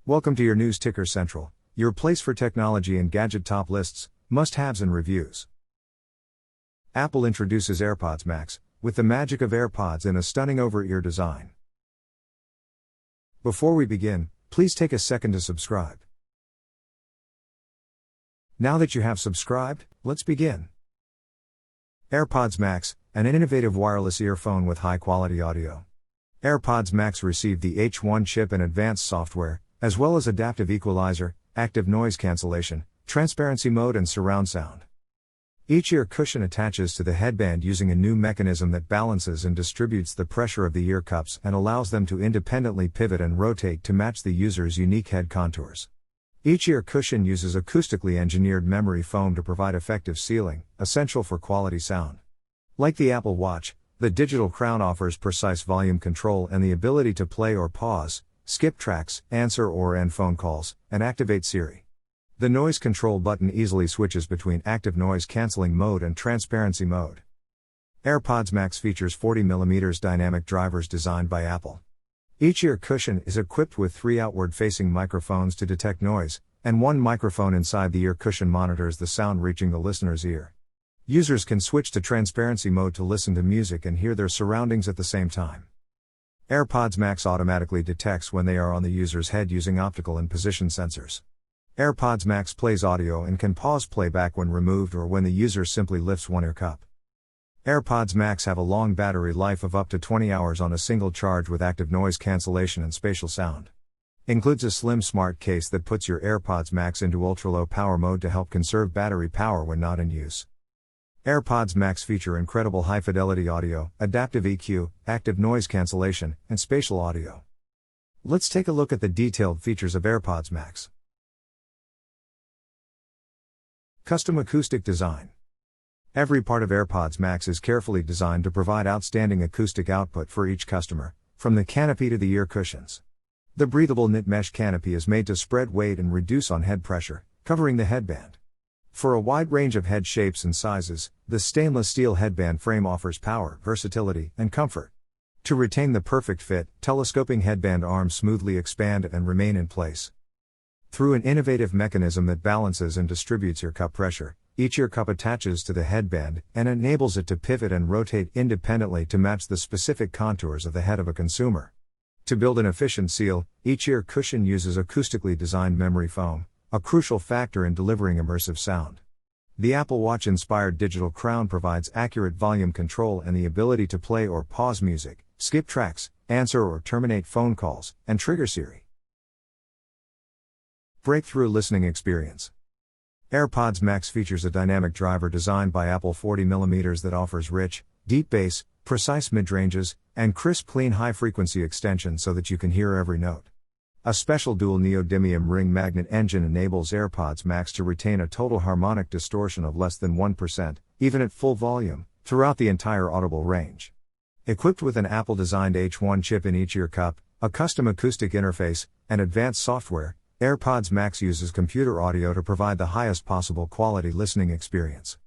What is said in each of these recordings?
Welcome to your News Ticker Central, your place for technology and gadget top lists, must-haves and reviews. Apple introduces AirPods Max, with the magic of AirPods in a stunning over-ear design. Before we begin, please take a second to subscribe. Now that you have subscribed, let's begin. AirPods Max, an innovative wireless earphone with high-quality audio. AirPods Max received the H1 chip and advanced software, as well as adaptive equalizer, active noise cancellation, transparency mode and surround sound. Each ear cushion attaches to the headband using a new mechanism that balances and distributes the pressure of the ear cups and allows them to independently pivot and rotate to match the user's unique head contours. Each ear cushion uses acoustically engineered memory foam to provide effective sealing, essential for quality sound. Like the Apple Watch, the digital crown offers precise volume control and the ability to play or pause, skip tracks, answer or end phone calls, and activate Siri. The noise control button easily switches between active noise cancelling mode and transparency mode. AirPods Max features 40mm dynamic drivers designed by Apple. Each ear cushion is equipped with 3 outward-facing microphones to detect noise, and 1 microphone inside the ear cushion monitors the sound reaching the listener's ear. Users can switch to transparency mode to listen to music and hear their surroundings at the same time. AirPods Max automatically detects when they are on the user's head using optical and position sensors. AirPods Max plays audio and can pause playback when removed or when the user simply lifts one ear cup. AirPods Max have a long battery life of up to 20 hours on a single charge with active noise cancellation and spatial sound. Includes a slim smart case that puts your AirPods Max into ultra-low power mode to help conserve battery power when not in use. AirPods Max feature incredible high-fidelity audio, adaptive EQ, active noise cancellation, and spatial audio. Let's take a look at the detailed features of AirPods Max. Custom acoustic design. Every part of AirPods Max is carefully designed to provide outstanding acoustic output for each customer, from the canopy to the ear cushions. The breathable knit mesh canopy is made to spread weight and reduce on-head pressure, covering the headband. For a wide range of head shapes and sizes, the stainless steel headband frame offers power, versatility, and comfort. To retain the perfect fit, telescoping headband arms smoothly expand and remain in place. Through an innovative mechanism that balances and distributes ear cup pressure, each ear cup attaches to the headband and enables it to pivot and rotate independently to match the specific contours of the head of a consumer. To build an efficient seal, each ear cushion uses acoustically designed memory foam, a crucial factor in delivering immersive sound. The Apple Watch-inspired digital crown provides accurate volume control and the ability to play or pause music, skip tracks, answer or terminate phone calls, and trigger Siri. Breakthrough listening experience. AirPods Max features a dynamic driver designed by Apple 40mm that offers rich, deep bass, precise mid-ranges, and crisp clean high-frequency extension so that you can hear every note. A special dual neodymium ring magnet engine enables AirPods Max to retain a total harmonic distortion of less than 1%, even at full volume, throughout the entire audible range. Equipped with an Apple-designed H1 chip in each ear cup, a custom acoustic interface, and advanced software, AirPods Max uses computer audio to provide the highest possible quality listening experience.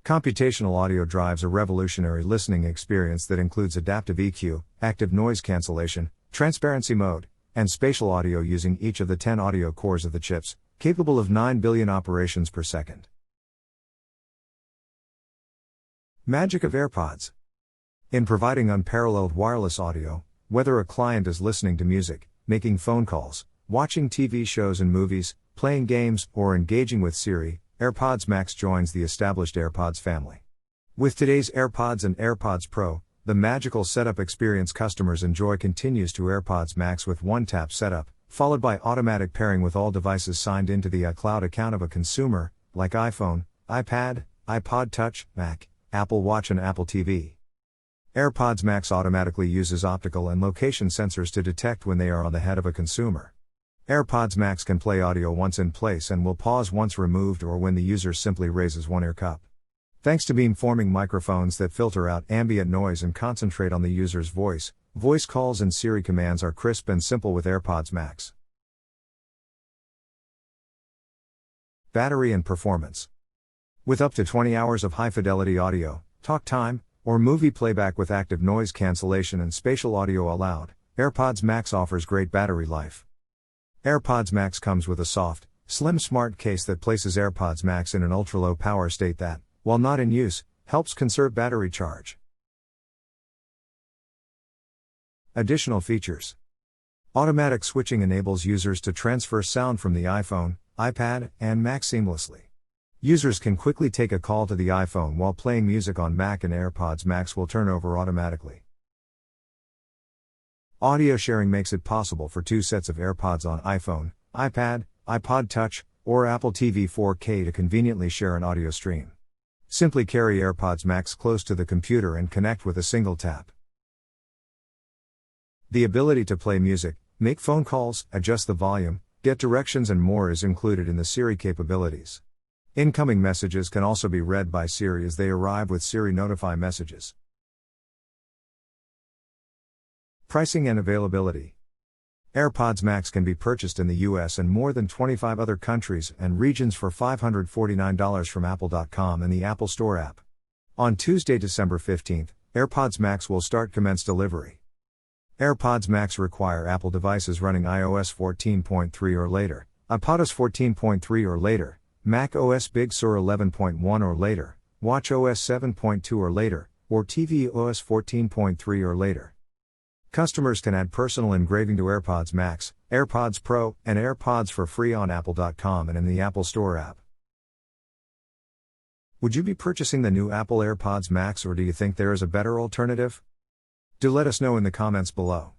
Computational audio drives a revolutionary listening experience that includes adaptive EQ, active noise cancellation, transparency mode, and spatial audio using each of the 10 audio cores of the chips, capable of 9 billion operations per second. Magic of AirPods. In providing unparalleled wireless audio, whether a client is listening to music, making phone calls, watching TV shows and movies, playing games, or engaging with Siri, AirPods Max joins the established AirPods family. With today's AirPods and AirPods Pro, the magical setup experience customers enjoy continues to AirPods Max with one-tap setup, followed by automatic pairing with all devices signed into the iCloud account of a consumer, like iPhone, iPad, iPod Touch, Mac, Apple Watch and Apple TV. AirPods Max automatically uses optical and location sensors to detect when they are on the head of a consumer. AirPods Max can play audio once in place and will pause once removed or when the user simply raises one ear cup. Thanks to beam-forming microphones that filter out ambient noise and concentrate on the user's voice, voice calls and Siri commands are crisp and simple with AirPods Max. Battery and performance. With up to 20 hours of high-fidelity audio, talk time, or movie playback with active noise cancellation and spatial audio allowed, AirPods Max offers great battery life. AirPods Max comes with a soft, slim smart case that places AirPods Max in an ultra-low power state that, while not in use, helps conserve battery charge. Additional features. Automatic switching enables users to transfer sound from the iPhone, iPad, and Mac seamlessly. Users can quickly take a call to the iPhone while playing music on Mac, and AirPods Max will turn over automatically. Audio sharing makes it possible for two sets of AirPods on iPhone, iPad, iPod Touch, or Apple TV 4K to conveniently share an audio stream. Simply carry AirPods Max close to the computer and connect with a single tap. The ability to play music, make phone calls, adjust the volume, get directions, and more is included in the Siri capabilities. Incoming messages can also be read by Siri as they arrive with Siri Notify messages. Pricing and availability. AirPods Max can be purchased in the US and more than 25 other countries and regions for $549 from Apple.com and the Apple Store app. On Tuesday, December 15th, AirPods Max will commence delivery. AirPods Max require Apple devices running iOS 14.3 or later, iPadOS 14.3 or later, Mac OS Big Sur 11.1 or later, watchOS 7.2 or later, or tvOS 14.3 or later. Customers can add personal engraving to AirPods Max, AirPods Pro, and AirPods for free on Apple.com and in the Apple Store app. Would you be purchasing the new Apple AirPods Max, or do you think there is a better alternative? Do let us know in the comments below.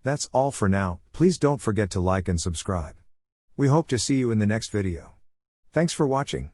That's all for now. Please don't forget to like and subscribe. We hope to see you in the next video. Thanks for watching.